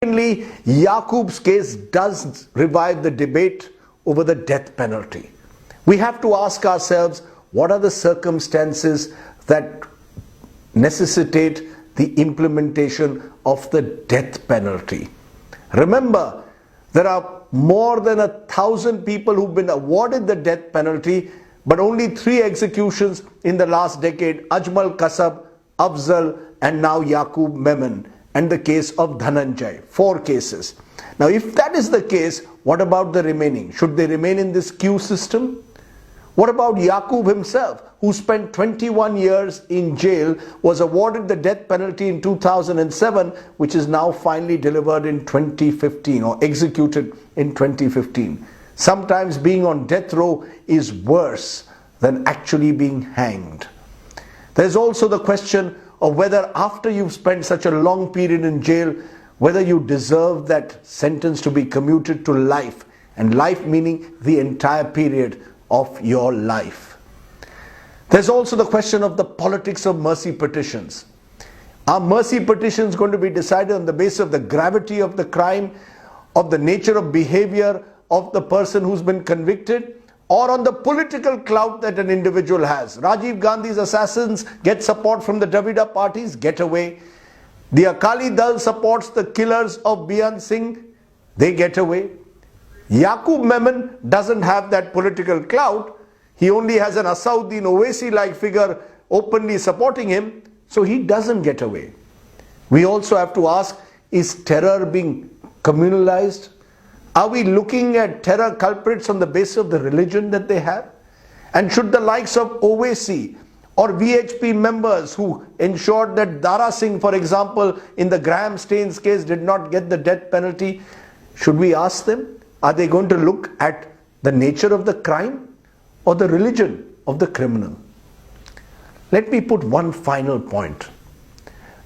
Secondly, Yaqub's case does revive the debate over the death penalty. We have to ask ourselves, what are the circumstances that necessitate the implementation of the death penalty? Remember, there are more than 1,000 people who've been awarded the death penalty, but only 3 executions in the last decade: Ajmal Kasab, Afzal, and now Yaqub Memon, and the case of Dhananjay. 4 cases. Now, if that is the case, what about the remaining? Should they remain in this queue system? What about Yaqub himself, who spent 21 years in jail, was awarded the death penalty in 2007, which is now finally delivered in 2015 or executed in 2015. Sometimes being on death row is worse than actually being hanged. There's also the question of whether after you've spent such a long period in jail, whether you deserve that sentence to be commuted to life, and life meaning the entire period of your life. There's also the question of the politics of mercy petitions. Are mercy petitions going to be decided on the basis of the gravity of the crime, of the nature of behavior of the person who's been convicted, or on the political clout that an individual has? Rajiv Gandhi's assassins get support from the Dravida parties, get away. The Akali Dal supports the killers of Beant Singh, they get away. Yaqub Memon doesn't have that political clout. He only has an Asauddin Owaisi-like figure openly supporting him, so he doesn't get away. We also have to ask, is terror being communalized? Are we looking at terror culprits on the basis of the religion that they have? And should the likes of Owaisi or VHP members who ensured that Dara Singh, for example, in the Graham Staines case did not get the death penalty, should we ask them? Are they going to look at the nature of the crime or the religion of the criminal? Let me put one final point.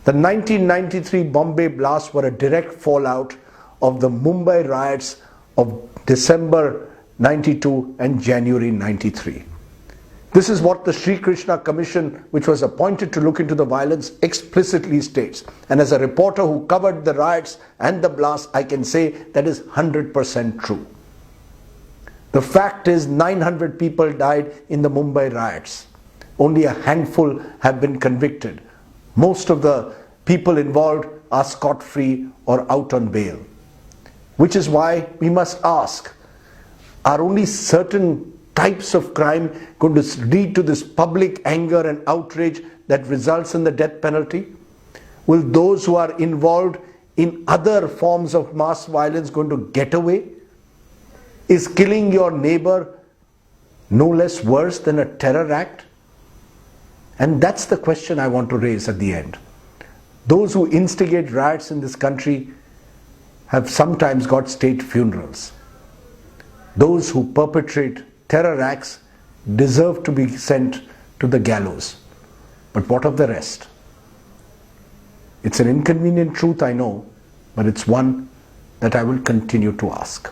The 1993 Bombay blasts were a direct fallout of the Mumbai riots of December 92 and January 93. This is what the Sri Krishna Commission, which was appointed to look into the violence, explicitly states. And as a reporter who covered the riots and the blasts, I can say that is 100% true. The fact is, 900 people died in the Mumbai riots. Only a handful have been convicted. Most of the people involved are scot-free or out on bail. Which is why we must ask, are only certain types of crime going to lead to this public anger and outrage that results in the death penalty? Will those who are involved in other forms of mass violence going to get away? Is killing your neighbor no less worse than a terror act? And that's the question I want to raise at the end. Those who instigate riots in this country have sometimes got state funerals. Those who perpetrate terror acts deserve to be sent to the gallows. But what of the rest? It's an inconvenient truth, I know, but it's one that I will continue to ask.